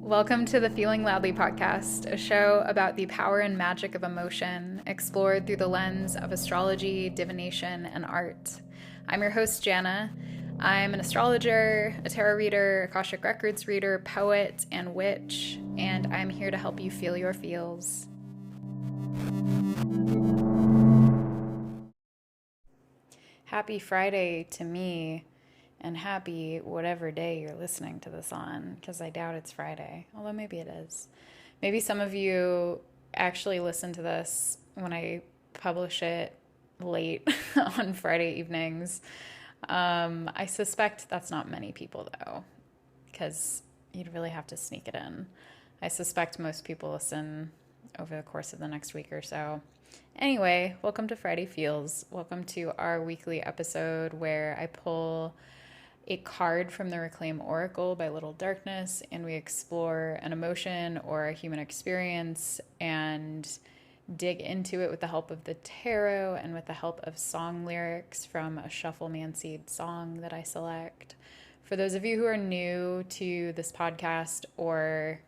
Welcome to the Feeling Loudly podcast, a show about the power and magic of emotion, explored through the lens of astrology, divination, and art. I'm your host, Jana. I'm an astrologer, a tarot reader, Akashic Records reader, poet, and witch, and I'm here to help you feel your feels. Happy Friday to me. And happy whatever day you're listening to this on, because I doubt it's Friday, although maybe it is. Maybe some of you actually listen to this when I publish it late on Friday evenings. I suspect that's not many people, though, because you'd really have to sneak it in. I suspect most people listen over the course of the next week or so. Anyway, welcome to Friday Feels. Welcome to our weekly episode where I pull a card from the Reclaim Oracle by Little Darkness, and we explore an emotion or a human experience and dig into it with the help of the tarot and with the help of song lyrics from a shuffle-mancied song that I select. For those of you who are new to this podcast or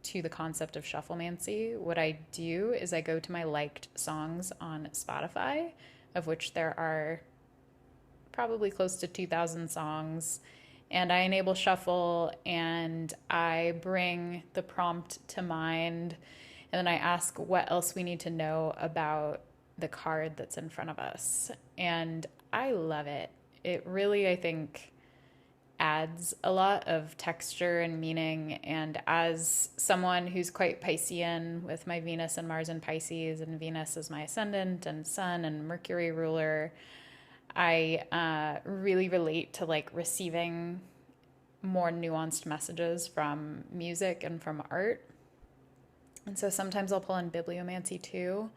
to the concept of shuffle-mancy, what I do is I go to my liked songs on Spotify, of which there are probably close to 2,000 songs, and I enable shuffle and I bring the prompt to mind, and then I ask what else we need to know about the card that's in front of us. And I love it. It really, I think, adds a lot of texture and meaning. And as someone who's quite Piscean with my Venus and Mars in Pisces, and Venus is my ascendant and Sun and Mercury ruler, I really relate to like receiving more nuanced messages from music and from art. And so sometimes I'll pull in bibliomancy too.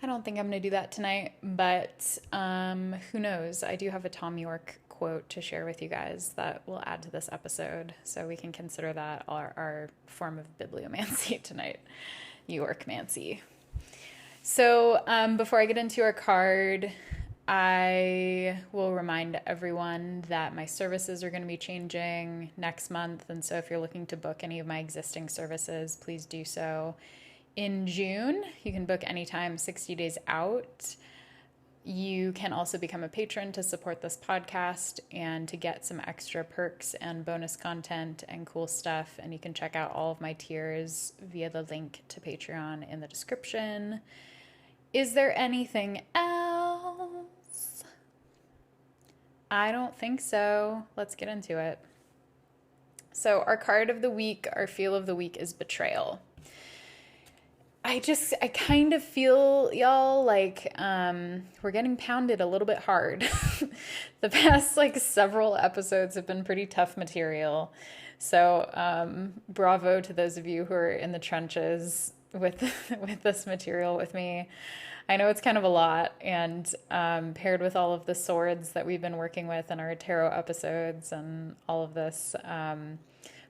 I don't think I'm going to do that tonight, but who knows? I do have a Thom Yorke quote to share with you guys that will add to this episode. So we can consider that our form of bibliomancy tonight, Yorke-mancy. So before I get into our card, I will remind everyone that my services are going to be changing next month. And so if you're looking to book any of my existing services, please do so in June. You can book anytime 60 days out. You can also become a patron to support this podcast and to get some extra perks and bonus content and cool stuff. And you can check out all of my tiers via the link to Patreon in the description. Is there anything else? I don't think so. Let's get into it. So our card of the week, our feel of the week is Betrayal. I kind of feel, y'all, like we're getting pounded a little bit hard. The past several episodes have been pretty tough material. So bravo to those of you who are in the trenches with this material with me. I know it's kind of a lot, and paired with all of the swords that we've been working with in our tarot episodes and all of this.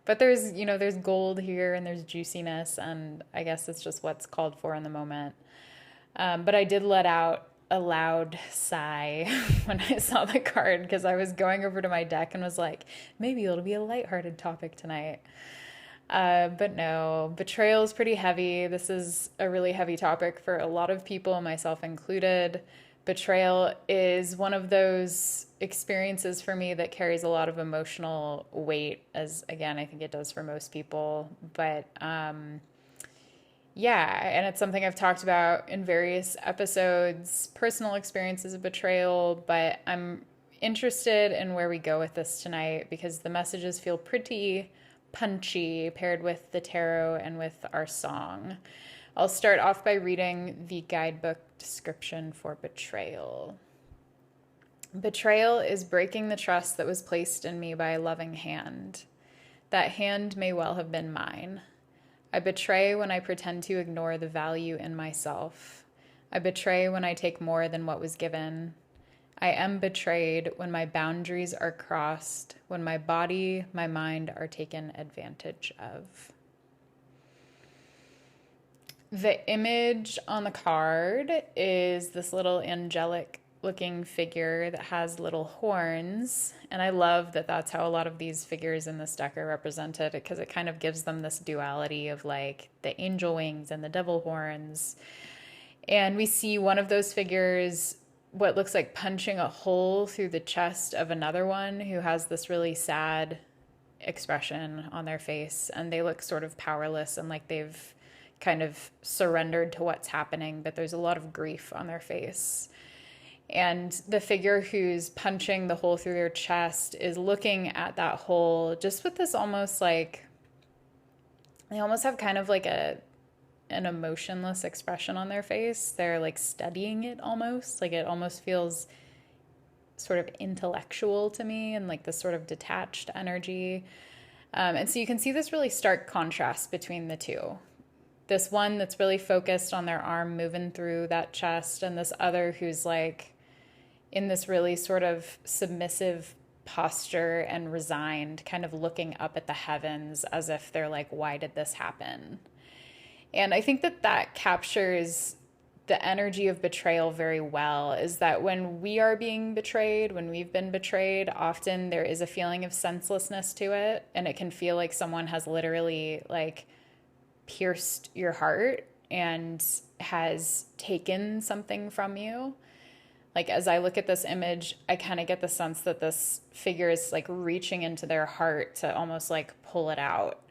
But there's gold here and there's juiciness, and I guess it's just what's called for in the moment. But I did let out a loud sigh when I saw the card, because I was going over to my deck and was like, maybe it'll be a lighthearted topic tonight. But no, betrayal is pretty heavy. This is a really heavy topic for a lot of people, myself included. Betrayal is one of those experiences for me that carries a lot of emotional weight, as again, I think it does for most people. But yeah, and it's something I've talked about in various episodes, personal experiences of betrayal, but I'm interested in where we go with this tonight because the messages feel pretty punchy paired with the tarot and with our song. I'll start off by reading the guidebook description for betrayal. Betrayal is breaking the trust that was placed in me by a loving hand. That hand may well have been mine. I betray when I pretend to ignore the value in myself. I betray when I take more than what was given. I am betrayed when my boundaries are crossed, when my body, my mind are taken advantage of. The image on the card is this little angelic looking figure that has little horns. And I love that that's how a lot of these figures in this deck are represented, because it kind of gives them this duality of like the angel wings and the devil horns. And we see one of those figures, what looks like punching a hole through the chest of another one who has this really sad expression on their face. And they look sort of powerless and like they've kind of surrendered to what's happening, but there's a lot of grief on their face. And the figure who's punching the hole through their chest is looking at that hole just with this almost like, they almost have kind of like an emotionless expression on their face. They're like studying it almost. Like it almost feels sort of intellectual to me and like this sort of detached energy. And so you can see this really stark contrast between the two. This one that's really focused on their arm moving through that chest, and this other who's like in this really sort of submissive posture and resigned, kind of looking up at the heavens as if they're like, why did this happen? And I think that that captures the energy of betrayal very well, is that when we are being betrayed, when we've been betrayed, often there is a feeling of senselessness to it. And it can feel like someone has literally like pierced your heart and has taken something from you. Like as I look at this image, I kind of get the sense that this figure is like reaching into their heart to almost like pull it out.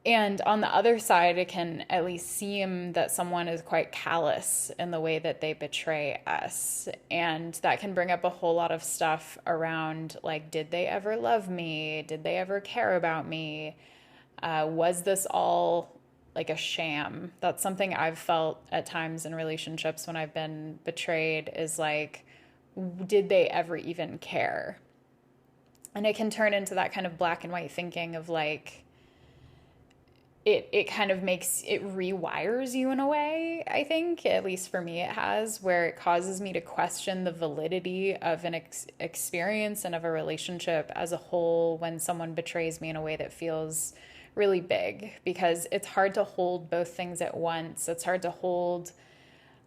And on the other side, it can at least seem that someone is quite callous in the way that they betray us. And that can bring up a whole lot of stuff around like, did they ever love me? Did they ever care about me? Was this all like a sham? That's something I've felt at times in relationships when I've been betrayed, is like, did they ever even care? And it can turn into that kind of black and white thinking of like, it kind of makes, it rewires you in a way, I think, at least for me it has, where it causes me to question the validity of an experience and of a relationship as a whole when someone betrays me in a way that feels really big, because it's hard to hold both things at once. It's hard to hold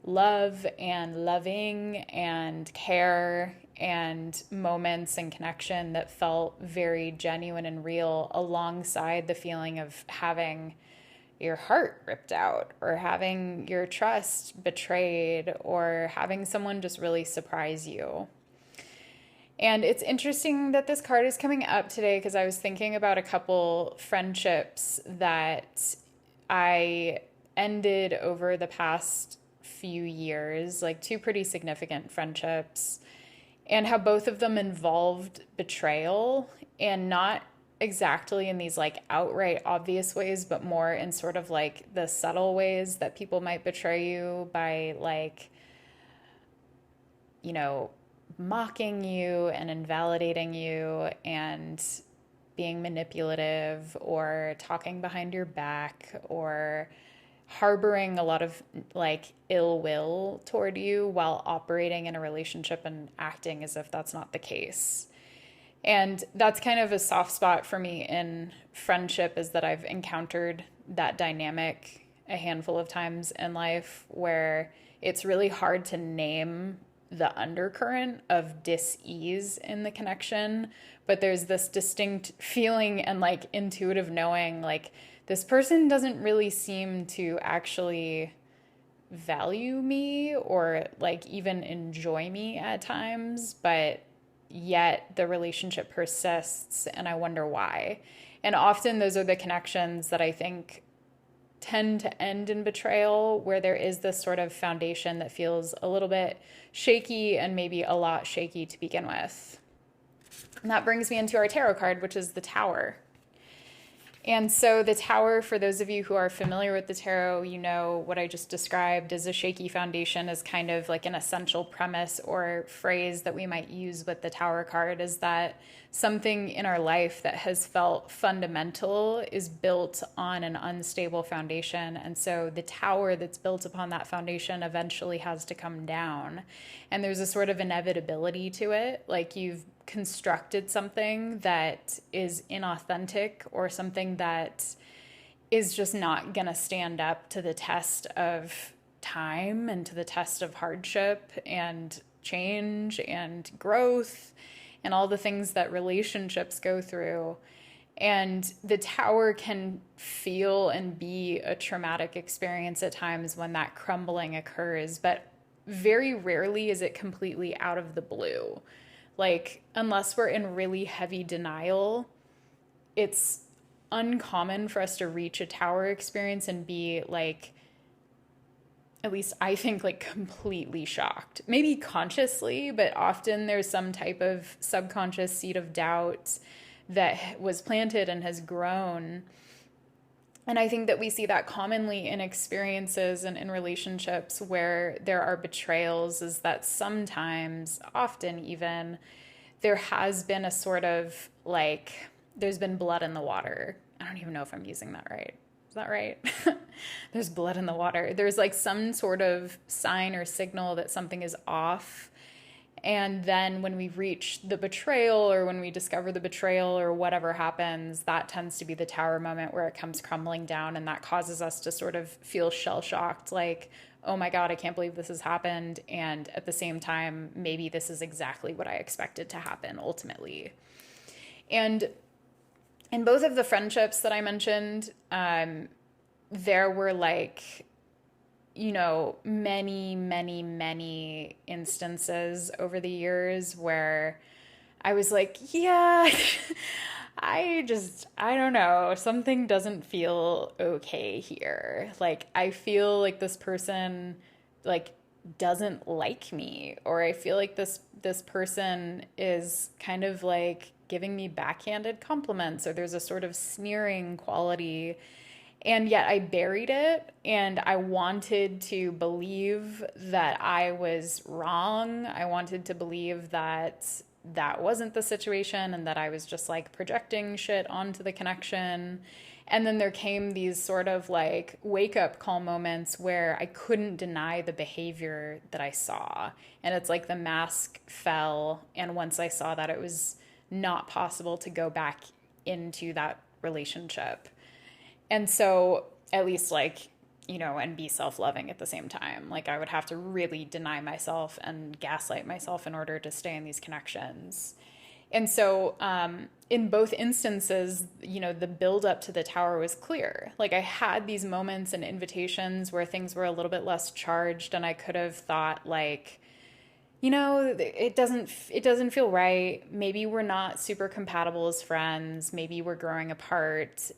love and loving and care and moments and connection that felt very genuine and real alongside the feeling of having your heart ripped out or having your trust betrayed or having someone just really surprise you. And it's interesting that this card is coming up today, because I was thinking about a couple friendships that I ended over the past few years, like two pretty significant friendships, and how both of them involved betrayal, and not exactly in these like outright obvious ways, but more in sort of like the subtle ways that people might betray you by like, you know, mocking you and invalidating you and being manipulative or talking behind your back or harboring a lot of like ill will toward you while operating in a relationship and acting as if that's not the case. And that's kind of a soft spot for me in friendship, is that I've encountered that dynamic a handful of times in life where it's really hard to name the undercurrent of dis-ease in the connection, but there's this distinct feeling and like intuitive knowing, like this person doesn't really seem to actually value me or like even enjoy me at times, but yet the relationship persists and I wonder why. And often those are the connections that I think tend to end in betrayal, where there is this sort of foundation that feels a little bit shaky and maybe a lot shaky to begin with. And that brings me into our tarot card, which is the Tower. And so the Tower, for those of you who are familiar with the tarot, you know what I just described as a shaky foundation is kind of like an essential premise or phrase that we might use with the Tower card, is that something in our life that has felt fundamental is built on an unstable foundation. And so the tower that's built upon that foundation eventually has to come down. And there's a sort of inevitability to it, like you've constructed something that is inauthentic or something that is just not going to stand up to the test of time and to the test of hardship and change and growth and all the things that relationships go through. And the tower can feel and be a traumatic experience at times when that crumbling occurs, but very rarely is it completely out of the blue. Like, unless we're in really heavy denial, it's uncommon for us to reach a tower experience and be like, at least I think, like completely shocked. Maybe consciously, but often there's some type of subconscious seed of doubt that was planted and has grown. And I think that we see that commonly in experiences and in relationships where there are betrayals, is that sometimes, often even, there has been a sort of like, there's been blood in the water. I don't even know if I'm using that right. Is that right? There's blood in the water. There's like some sort of sign or signal that something is off. And then when we reach the betrayal, or when we discover the betrayal, or whatever happens, that tends to be the tower moment where it comes crumbling down. And that causes us to sort of feel shell-shocked, like, oh my God, I can't believe this has happened. And at the same time, maybe this is exactly what I expected to happen ultimately. And in both of the friendships that I mentioned, there were like, you know, many instances over the years where I was like, yeah, I don't know, something doesn't feel okay here. Like, I feel like this person, like, doesn't like me, or I feel like this person is kind of like giving me backhanded compliments, or there's a sort of sneering quality. And yet I buried it, and I wanted to believe that I was wrong. I wanted to believe that that wasn't the situation, and that I was just like projecting shit onto the connection. And then there came these sort of like wake up call moments where I couldn't deny the behavior that I saw. And it's like the mask fell. And once I saw that, it was not possible to go back into that relationship. And so, at least, like, you know, and be self-loving at the same time. Like, I would have to really deny myself and gaslight myself in order to stay in these connections. And so, in both instances, you know, the build up to the tower was clear. Like, I had these moments and invitations where things were a little bit less charged, and I could have thought, like, you know, it doesn't feel right. Maybe we're not super compatible as friends. Maybe we're growing apart.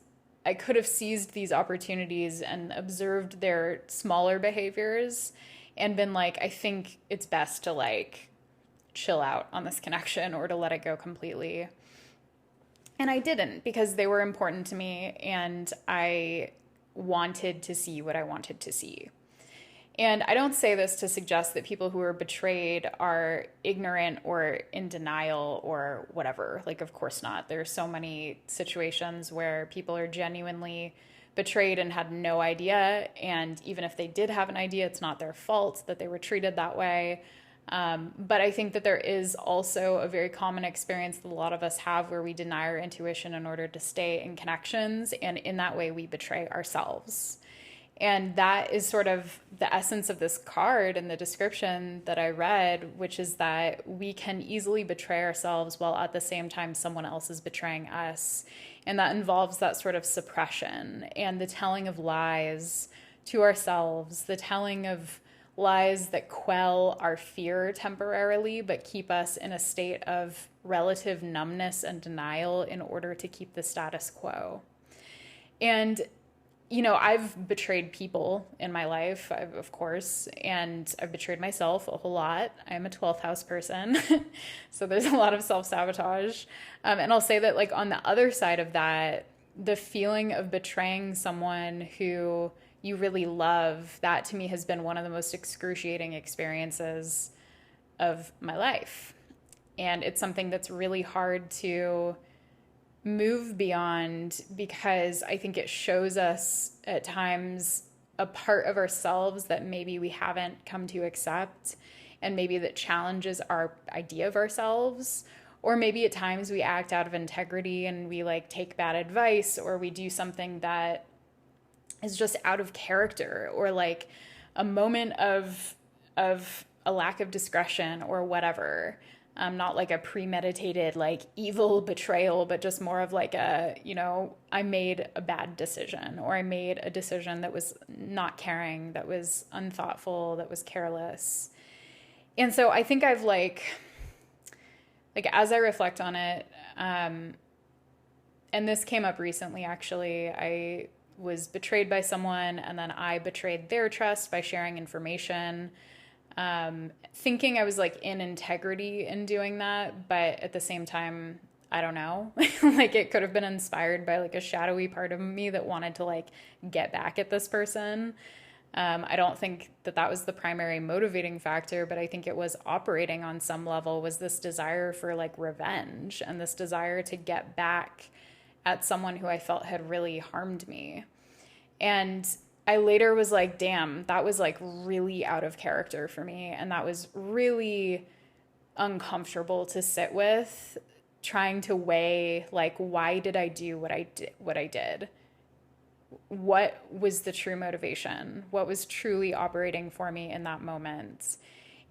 I could have seized these opportunities and observed their smaller behaviors and been like, I think it's best to like chill out on this connection, or to let it go completely. And I didn't, because they were important to me, and I wanted to see what I wanted to see. And I don't say this to suggest that people who are betrayed are ignorant or in denial or whatever. Like, of course not. There are so many situations where people are genuinely betrayed and had no idea. And even if they did have an idea, it's not their fault that they were treated that way. But I think that there is also a very common experience that a lot of us have where we deny our intuition in order to stay in connections. And in that way, we betray ourselves. And that is sort of the essence of this card and the description that I read, which is that we can easily betray ourselves while at the same time someone else is betraying us. And that involves that sort of suppression and the telling of lies to ourselves, the telling of lies that quell our fear temporarily, but keep us in a state of relative numbness and denial in order to keep the status quo. And you know, I've betrayed people in my life, of course, and I've betrayed myself a whole lot. I'm a 12th house person, so there's a lot of self-sabotage. And I'll say that, like, on the other side of that, the feeling of betraying someone who you really love, that to me has been one of the most excruciating experiences of my life. And it's something that's really hard to move beyond, because I think it shows us at times a part of ourselves that maybe we haven't come to accept, and maybe that challenges our idea of ourselves. Or maybe at times we act out of integrity and we like take bad advice, or we do something that is just out of character, or like a moment of a lack of discretion or whatever. Not like a premeditated, like evil betrayal, but just more of like a, I made a bad decision, or I made a decision that was not caring, that was unthoughtful, that was careless. And so I think I've as I reflect on it, and this came up recently, actually, I was betrayed by someone, and then I betrayed their trust by sharing information, thinking I was like in integrity in doing that, but at the same time, I don't know, like it could have been inspired by like a shadowy part of me that wanted to like get back at this person. I don't think that that was the primary motivating factor, but I think it was operating on some level, was this desire for like revenge and this desire to get back at someone who I felt had really harmed me. And I later was like, damn, that was like really out of character for me. And that was really uncomfortable to sit with, trying to weigh like, why did I do what I did? What was the true motivation? What was truly operating for me in that moment?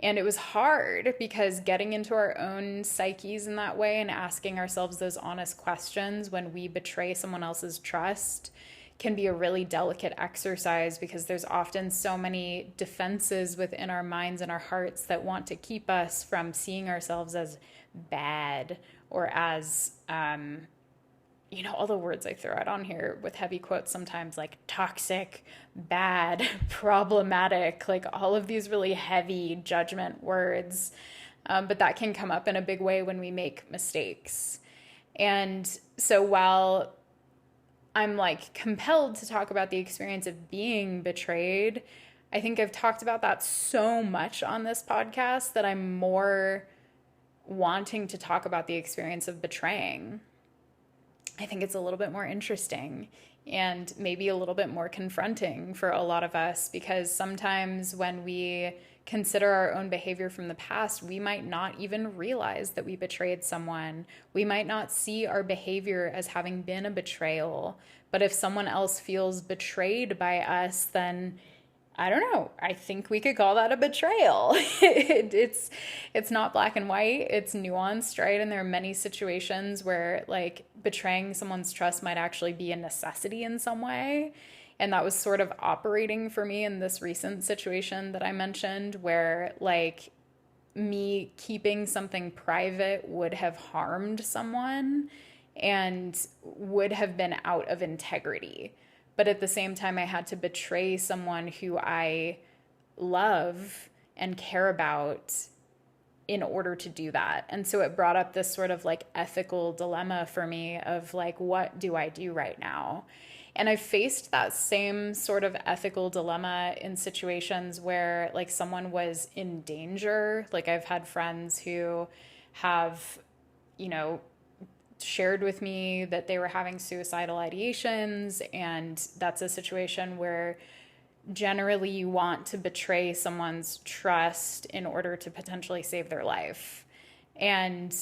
And it was hard because getting into our own psyches in that way and asking ourselves those honest questions when we betray someone else's trust can be a really delicate exercise, because there's often so many defenses within our minds and our hearts that want to keep us from seeing ourselves as bad, or as, all the words I throw out on here with heavy quotes sometimes, like toxic, bad, problematic, like all of these really heavy judgment words. But that can come up in a big way when we make mistakes. And so while I'm like compelled to talk about the experience of being betrayed, I think I've talked about that so much on this podcast that I'm more wanting to talk about the experience of betraying. I think it's a little bit more interesting and maybe a little bit more confronting for a lot of us, because sometimes when we consider our own behavior from the past, we might not even realize that we betrayed someone. We might not see our behavior as having been a betrayal. But if someone else feels betrayed by us, then I don't know, I think we could call that a betrayal. It's not black and white, it's nuanced, right? And there are many situations where like betraying someone's trust might actually be a necessity in some way. And that was sort of operating for me in this recent situation that I mentioned, where like me keeping something private would have harmed someone and would have been out of integrity. But at the same time, I had to betray someone who I love and care about in order to do that. And so it brought up this sort of like ethical dilemma for me of like, what do I do right now? And I faced that same sort of ethical dilemma in situations where like someone was in danger. Like I've had friends who have, shared with me that they were having suicidal ideations, and that's a situation where generally you want to betray someone's trust in order to potentially save their life. And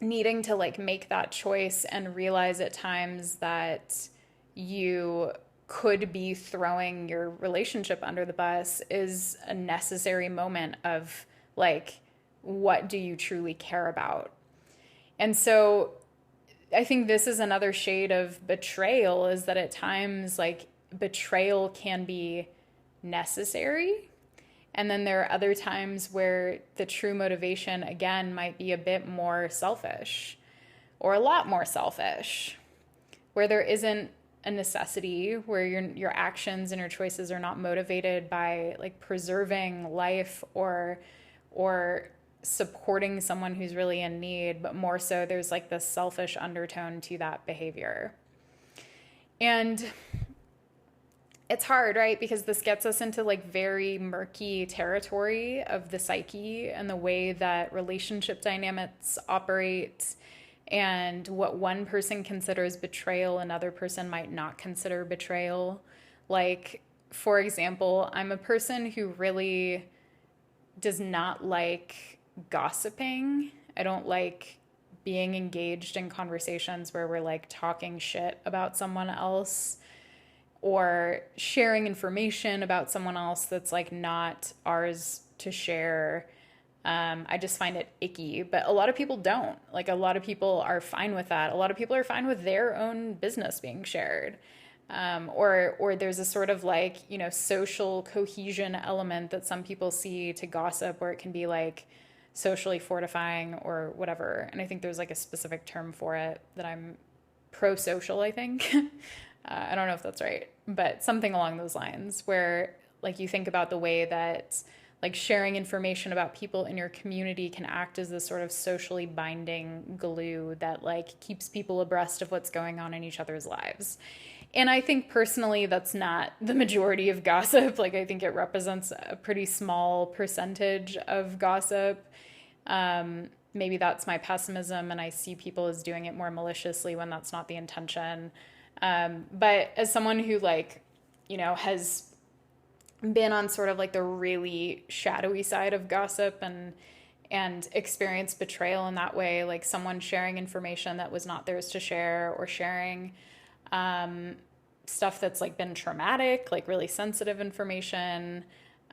needing to like make that choice and realize at times that you could be throwing your relationship under the bus is a necessary moment of like, what do you truly care about? And so I think this is another shade of betrayal, is that at times like betrayal can be necessary. And then there are other times where the true motivation, again, might be a bit more selfish, or a lot more selfish, where there isn't a necessity, where your actions and your choices are not motivated by like preserving life or supporting someone who's really in need, but more so there's like this selfish undertone to that behavior. And it's hard, right? Because this gets us into like very murky territory of the psyche and the way that relationship dynamics operate, and what one person considers betrayal, another person might not consider betrayal. Like, for example, I'm a person who really does not like gossiping. I don't like being engaged in conversations where we're like talking shit about someone else, or sharing information about someone else that's like not ours to share. I just find it icky, but a lot of people don't. Like, a lot of people are fine with that. A lot of people are fine with their own business being shared. Or there's a sort of like, social cohesion element that some people see to gossip, where it can be like socially fortifying or whatever. And I think there's like a specific term for it that I'm pro-social, I think. I don't know if that's right, but something along those lines, where like you think about the way that like sharing information about people in your community can act as this sort of socially binding glue that like keeps people abreast of what's going on in each other's lives. And I think personally that's not the majority of gossip. Like, I think it represents a pretty small percentage of gossip. Maybe that's my pessimism, and I see people as doing it more maliciously when that's not the intention. But as someone who has been on sort of like the really shadowy side of gossip and experienced betrayal in that way, like someone sharing information that was not theirs to share, or sharing stuff that's like been traumatic, like really sensitive information,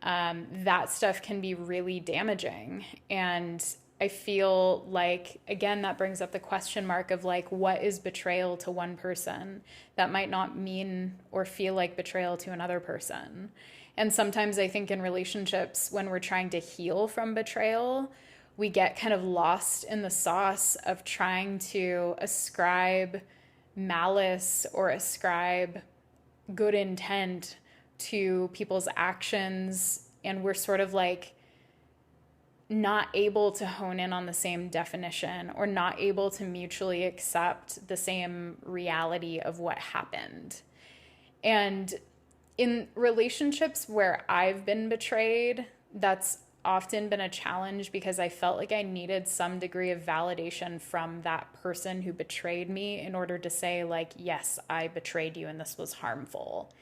that stuff can be really damaging. And I feel like, again, that brings up the question mark of like, what is betrayal to one person that might not mean or feel like betrayal to another person? And sometimes I think in relationships, when we're trying to heal from betrayal, we get kind of lost in the sauce of trying to ascribe malice or ascribe good intent to people's actions. And we're sort of like not able to hone in on the same definition, or not able to mutually accept the same reality of what happened. And in relationships where I've been betrayed, that's often been a challenge, because I felt like I needed some degree of validation from that person who betrayed me in order to say like, yes, I betrayed you and this was harmful.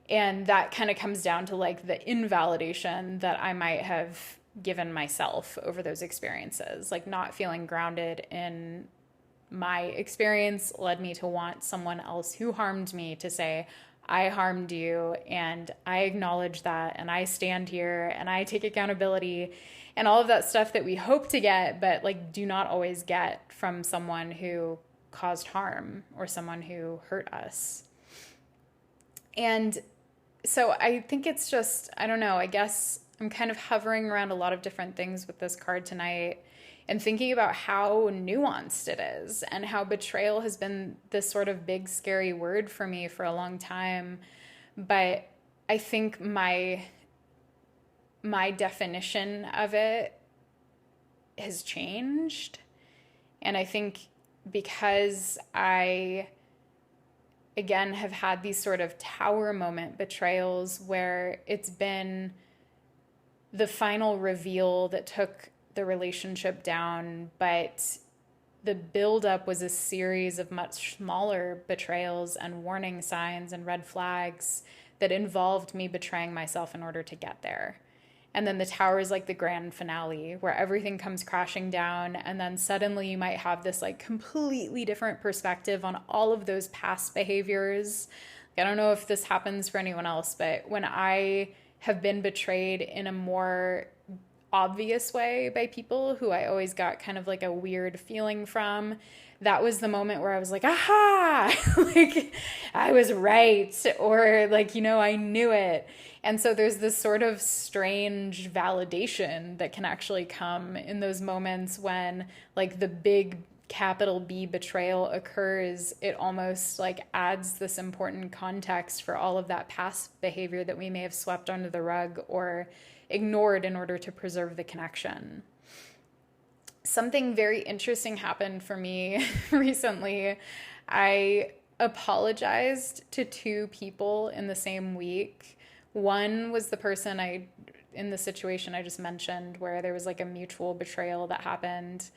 And that kind of comes down to like the invalidation that I might have given myself over those experiences. Like, not feeling grounded in my experience led me to want someone else who harmed me to say, I harmed you, and I acknowledge that, and I stand here, and I take accountability, and all of that stuff that we hope to get, but like do not always get from someone who caused harm or someone who hurt us. And so I think it's just, I don't know, I guess I'm kind of hovering around a lot of different things with this card tonight, and thinking about how nuanced it is, and how betrayal has been this sort of big, scary word for me for a long time. But I think my definition of it has changed. And I think because I, again, have had these sort of tower moment betrayals where it's been the final reveal that took the relationship down, but the buildup was a series of much smaller betrayals and warning signs and red flags that involved me betraying myself in order to get there. And then the tower is like the grand finale, where everything comes crashing down, and then suddenly you might have this like completely different perspective on all of those past behaviors. I don't know if this happens for anyone else, but when I have been betrayed in a more obvious way by people who I always got kind of like a weird feeling from, that was the moment where I was like, aha, like I was right, or like, I knew it. And so there's this sort of strange validation that can actually come in those moments when like the big capital B betrayal occurs. It almost like adds this important context for all of that past behavior that we may have swept under the rug or ignored in order to preserve the connection. Something very interesting happened for me recently. I apologized to two people in the same week. One was the person in the situation I just mentioned, where there was like a mutual betrayal that happened,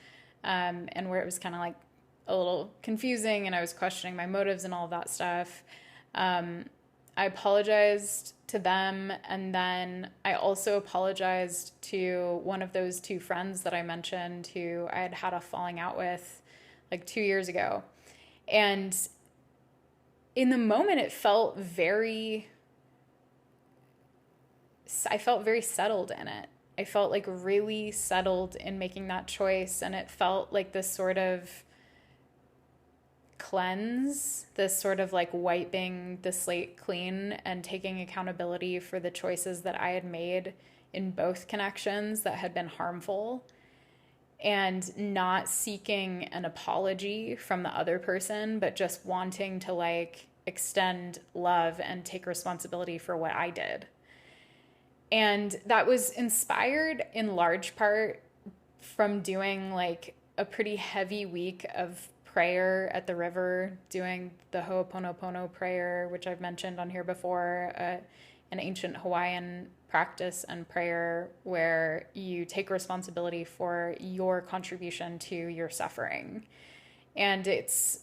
and where it was kind of like a little confusing, and I was questioning my motives and all of that stuff. I apologized to them, and then I also apologized to one of those two friends that I mentioned who I had a falling out with like 2 years ago. And in the moment, I felt very settled in it. I felt like really settled in making that choice. And it felt like this sort of cleanse, this sort of like wiping the slate clean and taking accountability for the choices that I had made in both connections that had been harmful, and not seeking an apology from the other person, but just wanting to like extend love and take responsibility for what I did. And that was inspired in large part from doing like a pretty heavy week of prayer at the river, doing the Ho'oponopono prayer, which I've mentioned on here before, an ancient Hawaiian practice and prayer where you take responsibility for your contribution to your suffering. And it's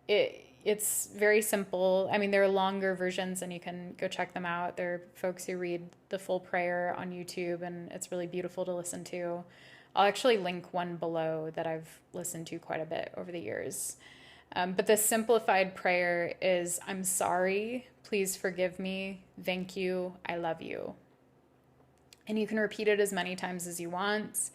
very simple. I mean, there are longer versions and you can go check them out. There are folks who read the full prayer on YouTube, and it's really beautiful to listen to. I'll actually link one below that I've listened to quite a bit over the years. But the simplified prayer is, I'm sorry, please forgive me, thank you, I love you. And you can repeat it as many times as you want.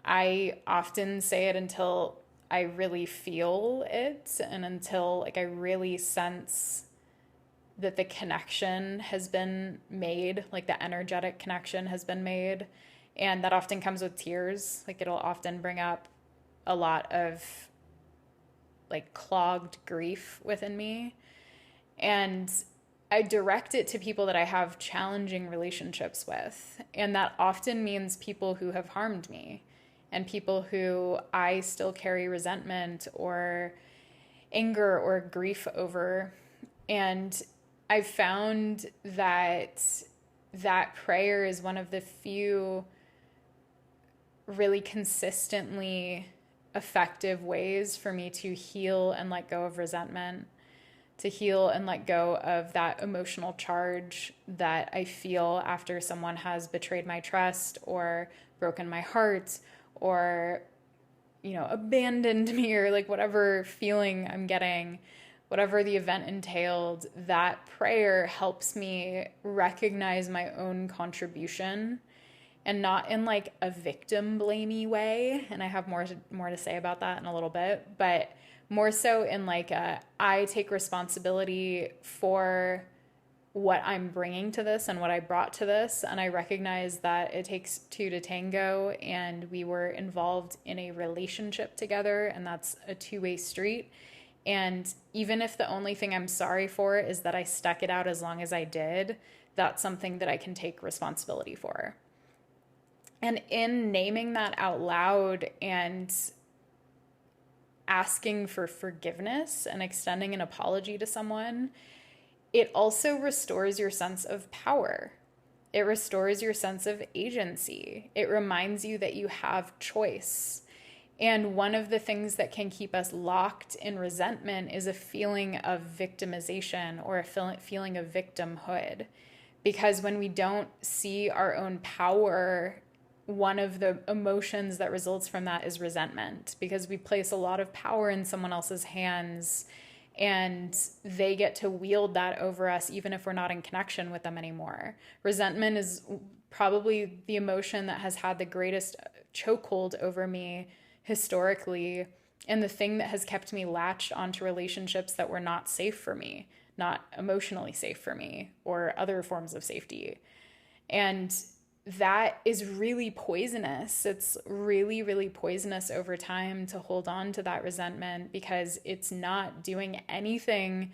I often say it until I really feel it, and until like I really sense that the connection has been made, like the energetic connection has been made. And that often comes with tears. Like it'll often bring up a lot of like clogged grief within me. And I direct it to people that I have challenging relationships with. And that often means people who have harmed me and people who I still carry resentment or anger or grief over. And I've found that that prayer is one of the few really consistently effective ways for me to heal and let go of resentment, to heal and let go of that emotional charge that I feel after someone has betrayed my trust or broken my heart or, you know, abandoned me, or like whatever feeling I'm getting, whatever the event entailed. That prayer helps me recognize my own contribution, and not in like a victim blamey way. And I have more to say about that in a little bit, but more so in like I take responsibility for what I'm bringing to this and what I brought to this. And I recognize that it takes two to tango, and we were involved in a relationship together, and that's a two-way street. And even if the only thing I'm sorry for is that I stuck it out as long as I did, that's something that I can take responsibility for. And in naming that out loud and asking for forgiveness and extending an apology to someone, it also restores your sense of power. It restores your sense of agency. It reminds you that you have choice. And one of the things that can keep us locked in resentment is a feeling of victimization or a feeling of victimhood. Because when we don't see our own power, one of the emotions that results from that is resentment, because we place a lot of power in someone else's hands and they get to wield that over us even if we're not in connection with them anymore. Resentment is probably the emotion that has had the greatest chokehold over me historically, and the thing that has kept me latched onto relationships that were not safe for me, not emotionally safe for me, or other forms of safety. And that is really poisonous. It's really, really poisonous over time to hold on to that resentment, because it's not doing anything.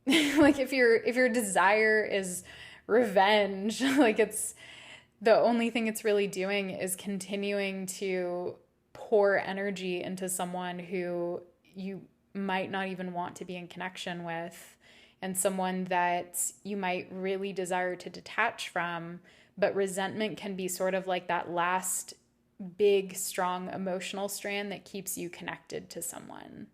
Like if your desire is revenge, like it's the only thing it's really doing is continuing to pour energy into someone who you might not even want to be in connection with, and someone that you might really desire to detach from. But resentment can be sort of like that last big, strong emotional strand that keeps you connected to someone.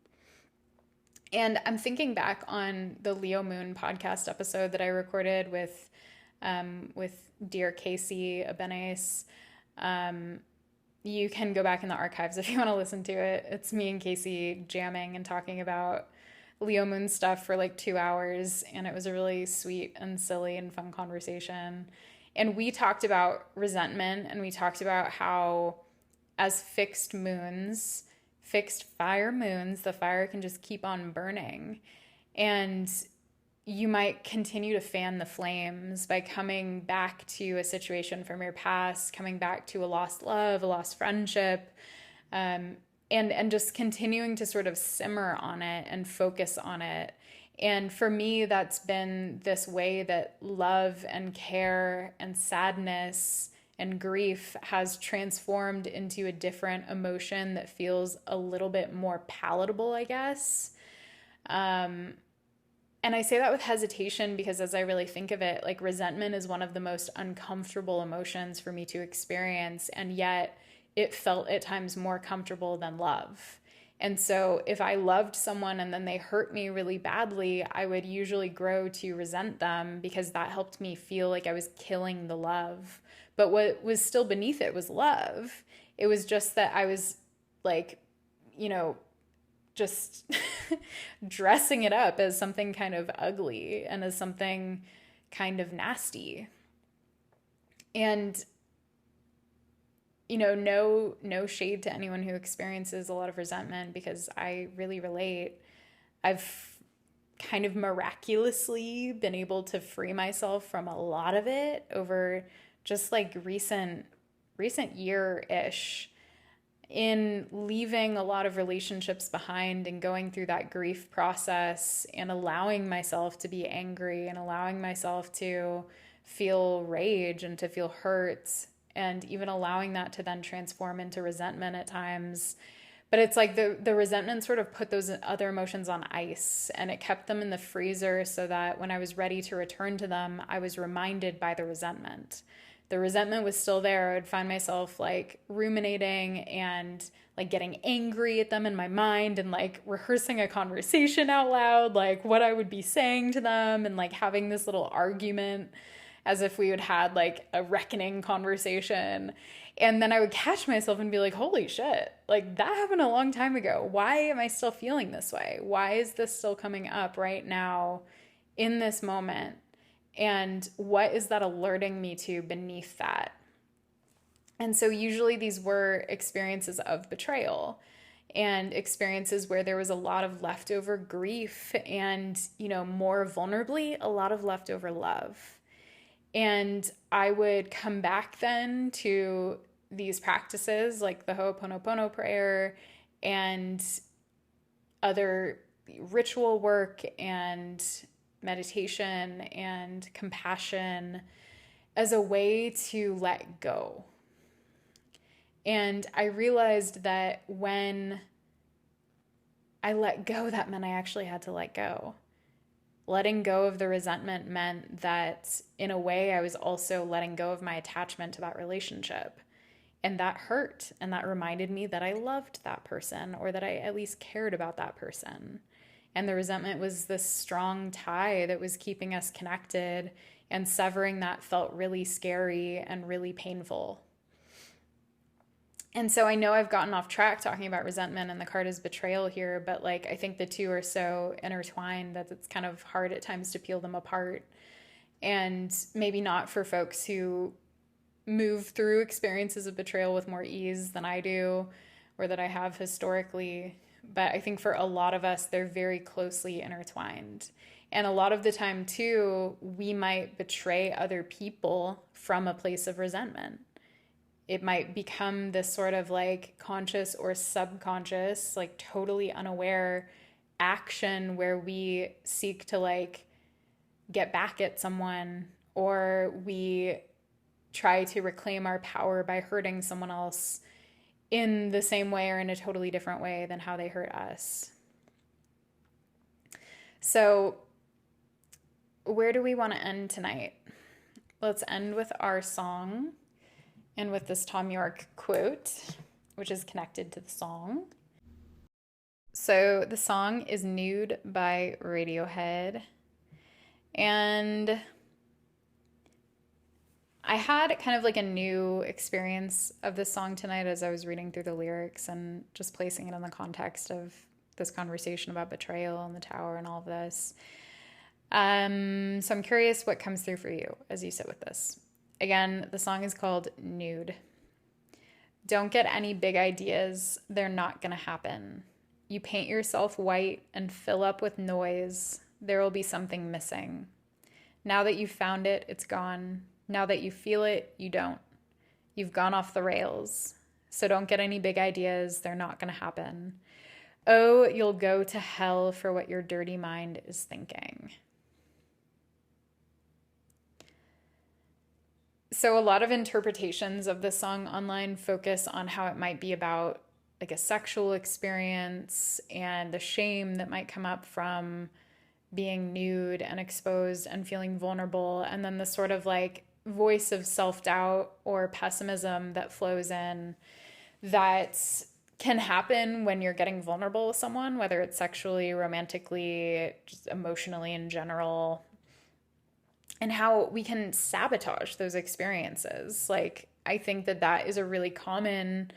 And I'm thinking back on the Leo Moon podcast episode that I recorded with dear Casey Abenes. You can go back in the archives if you want to listen to it. It's me and Casey jamming and talking about Leo Moon stuff for like 2 hours. And it was a really sweet and silly and fun conversation. And we talked about resentment, and we talked about how, as fixed moons, fixed fire moons, the fire can just keep on burning. And you might continue to fan the flames by coming back to a situation from your past, coming back to a lost love, a lost friendship, and just continuing to sort of simmer on it and focus on it. And for me, that's been this way that love and care and sadness and grief has transformed into a different emotion that feels a little bit more palatable, I guess. And I say that with hesitation because as I really think of it, like resentment is one of the most uncomfortable emotions for me to experience. And yet it felt at times more comfortable than love. And so if I loved someone and then they hurt me really badly, I would usually grow to resent them because that helped me feel like I was killing the love. But what was still beneath it was love. It was just that I was like, just dressing it up as something kind of ugly and as something kind of nasty. And no shade to anyone who experiences a lot of resentment because I really relate. I've kind of miraculously been able to free myself from a lot of it over just like recent year-ish, in leaving a lot of relationships behind and going through that grief process and allowing myself to be angry and allowing myself to feel rage and to feel hurt, and even allowing that to then transform into resentment at times. But it's like the resentment sort of put those other emotions on ice, and it kept them in the freezer so that when I was ready to return to them, I was reminded by the resentment. The resentment was still there. I would find myself like ruminating and like getting angry at them in my mind and like rehearsing a conversation out loud, like what I would be saying to them, and like having this little argument as if we had had like a reckoning conversation. And then I would catch myself and be like, holy shit, like that happened a long time ago. Why am I still feeling this way? Why is this still coming up right now in this moment? And what is that alerting me to beneath that? And so usually these were experiences of betrayal and experiences where there was a lot of leftover grief and, more vulnerably, a lot of leftover love. And I would come back then to these practices like the Ho'oponopono prayer and other ritual work and meditation and compassion as a way to let go. And I realized that when I let go, that meant I actually had to let go. Letting go of the resentment meant that in a way I was also letting go of my attachment to that relationship. And that hurt. And that reminded me that I loved that person, or that I at least cared about that person. And the resentment was this strong tie that was keeping us connected, and severing that felt really scary and really painful. And so I know I've gotten off track talking about resentment, and the card is betrayal here, but like I think the two are so intertwined that it's kind of hard at times to peel them apart. And maybe not for folks who move through experiences of betrayal with more ease than I do, or that I have historically. But I think for a lot of us, they're very closely intertwined. And a lot of the time, too, we might betray other people from a place of resentment. It might become this sort of like conscious or subconscious, like totally unaware action where we seek to like get back at someone, or we try to reclaim our power by hurting someone else in the same way or in a totally different way than how they hurt us. So where do we want to end tonight? Let's end with our song and with this Thom Yorke quote, which is connected to the song. So the song is Nude by Radiohead. And I had kind of like a new experience of this song tonight as I was reading through the lyrics and just placing it in the context of this conversation about betrayal and the tower and all of this. So I'm curious what comes through for you as you sit with this. Again, the song is called Nude. Don't get any big ideas. They're not going to happen. You paint yourself white and fill up with noise. There will be something missing. Now that you've found it, it's gone. Now that you feel it, you don't. You've gone off the rails. So don't get any big ideas. They're not going to happen. Oh, you'll go to hell for what your dirty mind is thinking. So a lot of interpretations of this song online focus on how it might be about like a sexual experience and the shame that might come up from being nude and exposed and feeling vulnerable, and then the sort of like voice of self-doubt or pessimism that flows in that can happen when you're getting vulnerable with someone, whether it's sexually, romantically, just emotionally in general, and how we can sabotage those experiences. Like, I think that that is a really common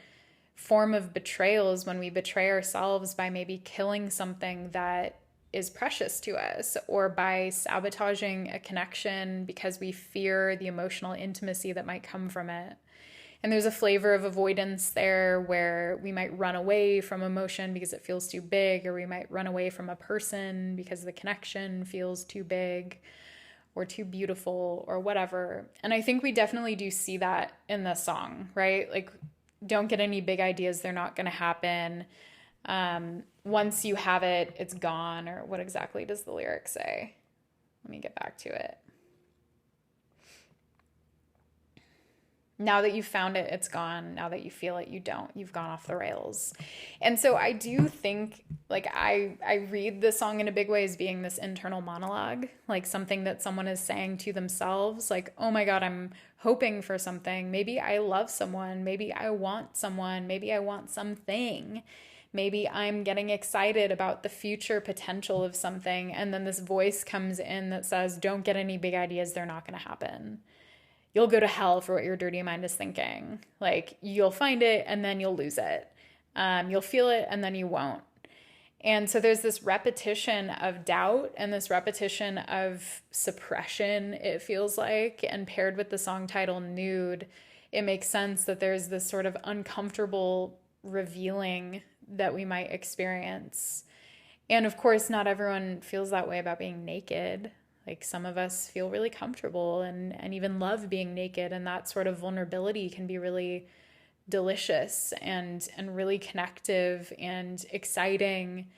form of betrayals when we betray ourselves by maybe killing something that is precious to us, or by sabotaging a connection because we fear the emotional intimacy that might come from it. And there's a flavor of avoidance there where we might run away from emotion because it feels too big, or we might run away from a person because the connection feels too big or too beautiful or whatever. And I think we definitely do see that in this song, right? Like, don't get any big ideas. They're not going to happen. Once you have it, it's gone. Or what exactly does the lyric say? Let me get back to it. Now that you've found it, it's gone. Now that you feel it, you don't. You've gone off the rails. And so I do think, like, I read the song in a big way as being this internal monologue, like something that someone is saying to themselves, like, oh my God, I'm hoping for something. Maybe I love someone. Maybe I want someone. Maybe I want something. Maybe I'm getting excited about the future potential of something. And then this voice comes in that says, don't get any big ideas. They're not going to happen. You'll go to hell for what your dirty mind is thinking. Like, you'll find it and then you'll lose it. You'll feel it and then you won't. And so there's this repetition of doubt and this repetition of suppression, it feels like. And paired with the song title Nude, it makes sense that there's this sort of uncomfortable revealing that we might experience. And of course, not everyone feels that way about being naked. Like, some of us feel really comfortable and even love being naked, and that sort of vulnerability can be really delicious and really connective and exciting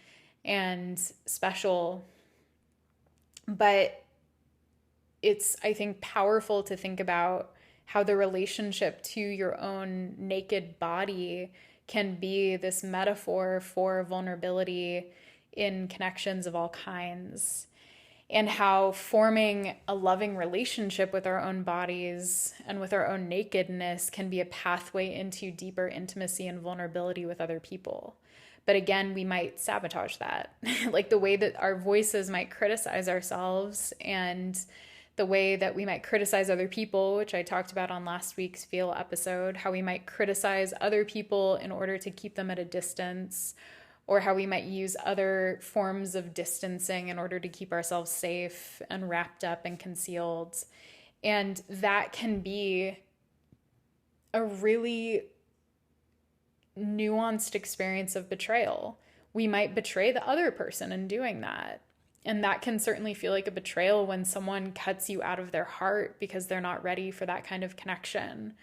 and special. But it's, I think, powerful to think about how the relationship to your own naked body can be this metaphor for vulnerability in connections of all kinds. And how forming a loving relationship with our own bodies and with our own nakedness can be a pathway into deeper intimacy and vulnerability with other people. But again, we might sabotage that. Like the way that our voices might criticize ourselves and the way that we might criticize other people, which I talked about on last week's Feel episode, how we might criticize other people in order to keep them at a distance, or how we might use other forms of distancing in order to keep ourselves safe and wrapped up and concealed. And that can be a really nuanced experience of betrayal. We might betray the other person in doing that. And that can certainly feel like a betrayal when someone cuts you out of their heart because they're not ready for that kind of connection.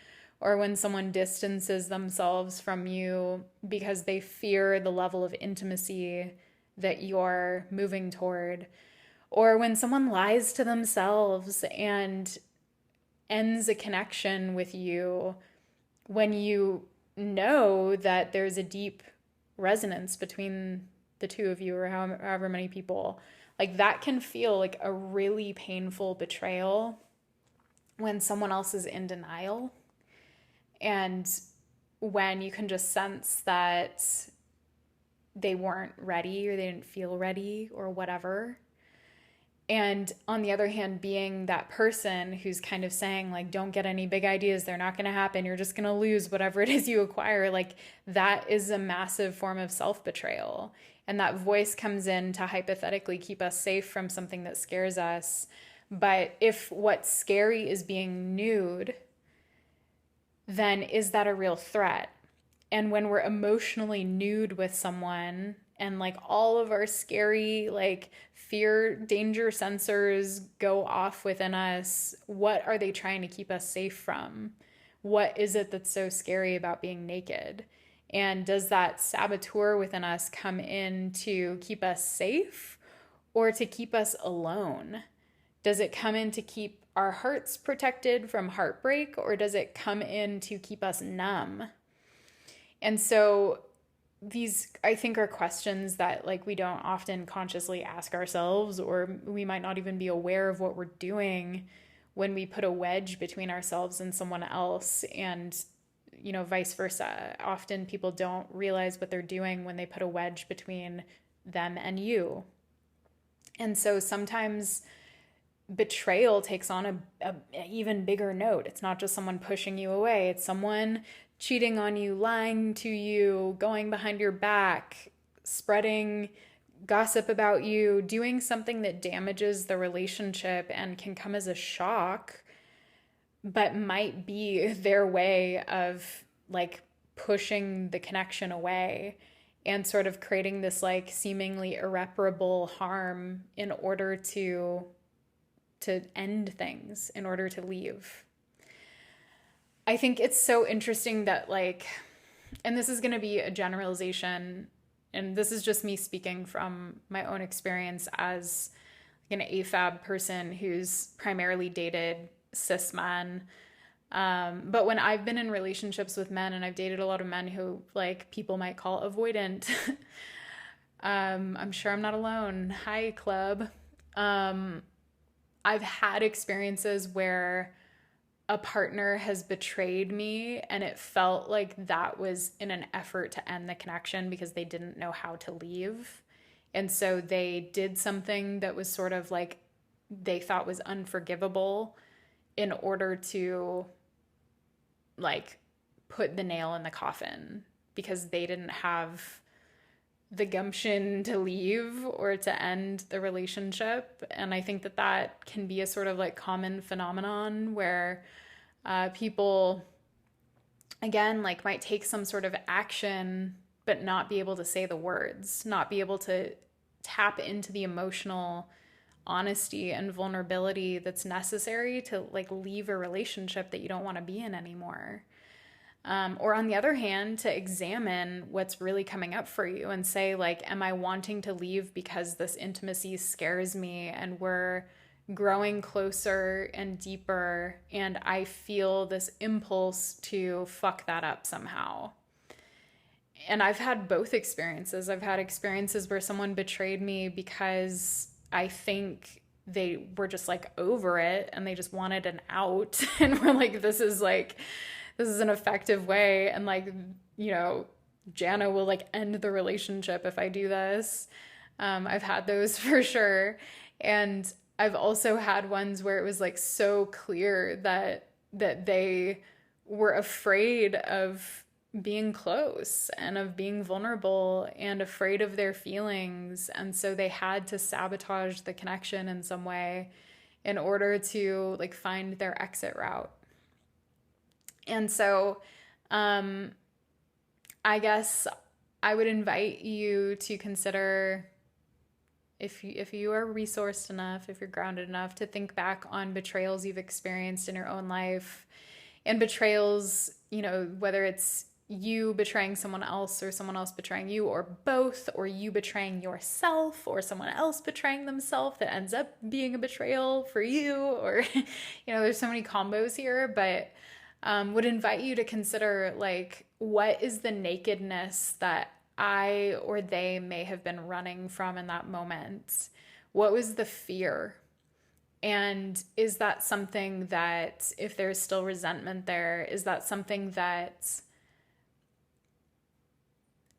Or when someone distances themselves from you because they fear the level of intimacy that you're moving toward. Or when someone lies to themselves and ends a connection with you when you know that there's a deep resonance between the two of you, or however many people. Like, that can feel like a really painful betrayal when someone else is in denial. And when you can just sense that they weren't ready or they didn't feel ready or whatever. And on the other hand, being that person who's kind of saying, like, don't get any big ideas. They're not going to happen. You're just going to lose whatever it is you acquire. Like, that is a massive form of self-betrayal. And that voice comes in to hypothetically keep us safe from something that scares us. But if what's scary is being nude, then is that a real threat? And when we're emotionally nude with someone and like all of our scary, like fear, danger sensors go off within us, what are they trying to keep us safe from? What is it that's so scary about being naked? And does that saboteur within us come in to keep us safe or to keep us alone? Does it come in to keep our hearts protected from heartbreak, or does it come in to keep us numb? And so these, I think, are questions that like we don't often consciously ask ourselves, or we might not even be aware of what we're doing when we put a wedge between ourselves and someone else, and vice versa. Often people don't realize what they're doing when they put a wedge between them and you. And so sometimes betrayal takes on a even bigger note. It's not just someone pushing you away. It's someone cheating on you, lying to you, going behind your back, spreading gossip about you, doing something that damages the relationship and can come as a shock, but might be their way of like pushing the connection away and sort of creating this like seemingly irreparable harm in order to end things, in order to leave. I think it's so interesting that like, and this is going to be a generalization, and this is just me speaking from my own experience as an AFAB person who's primarily dated cis men. But when I've been in relationships with men, and I've dated a lot of men who like people might call avoidant, I'm sure I'm not alone. Hi, club. I've had experiences where a partner has betrayed me, and it felt like that was in an effort to end the connection because they didn't know how to leave. And so they did something that was sort of like they thought was unforgivable in order to like put the nail in the coffin, because they didn't have the gumption to leave or to end the relationship. And I think that that can be a sort of like common phenomenon where people, again, like might take some sort of action, but not be able to say the words, not be able to tap into the emotional honesty and vulnerability that's necessary to like leave a relationship that you don't want to be in anymore. Or on the other hand, to examine what's really coming up for you and say, like, am I wanting to leave because this intimacy scares me and we're growing closer and deeper, and I feel this impulse to fuck that up somehow? And I've had both experiences. I've had experiences where someone betrayed me because I think they were just like over it and they just wanted an out and were like, this is an effective way, and like, Jana will like end the relationship if I do this. I've had those for sure. And I've also had ones where it was like so clear that they were afraid of being close and of being vulnerable and afraid of their feelings. And so they had to sabotage the connection in some way in order to like find their exit route. And so I guess I would invite you to consider, if you are resourced enough, if you're grounded enough, to think back on betrayals you've experienced in your own life. And betrayals, whether it's you betraying someone else or someone else betraying you, or both, or you betraying yourself or someone else betraying themselves that ends up being a betrayal for you, or, there's so many combos here, but would invite you to consider, like, what is the nakedness that I or they may have been running from in that moment? What was the fear? And is that something that, if there's still resentment there, is that something that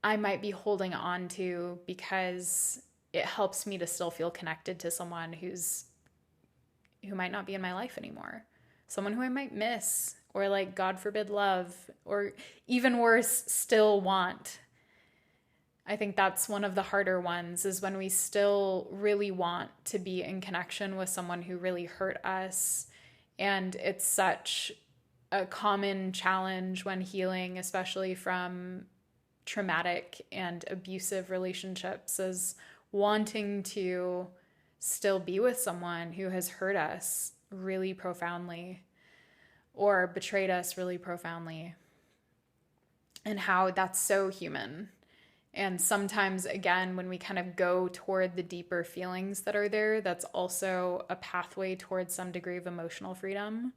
I might be holding on to because it helps me to still feel connected to someone who might not be in my life anymore, someone who I might miss, or like, God forbid, love, or even worse, still want? I think that's one of the harder ones, is when we still really want to be in connection with someone who really hurt us. And it's such a common challenge when healing, especially from traumatic and abusive relationships, is wanting to still be with someone who has hurt us really profoundly or betrayed us really profoundly, and how that's so human. And sometimes, again, when we kind of go toward the deeper feelings that are there, that's also a pathway towards some degree of emotional freedom,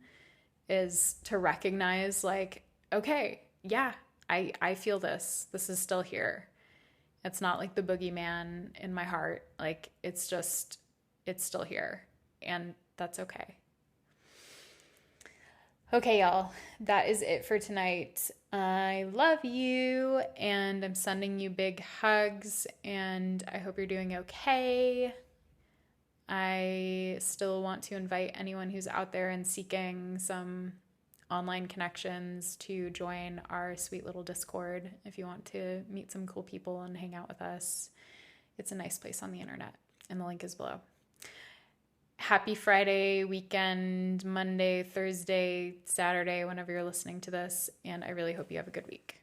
is to recognize, like, okay, yeah, I feel this. This is still here. It's not like the boogeyman in my heart. Like, it's still here. And that's okay. Okay, y'all, that is it for tonight. I love you, and I'm sending you big hugs, and I hope you're doing okay. I still want to invite anyone who's out there and seeking some online connections to join our sweet little Discord if you want to meet some cool people and hang out with us. It's a nice place on the internet, and the link is below. Happy Friday, weekend, Monday, Thursday, Saturday, whenever you're listening to this, and I really hope you have a good week.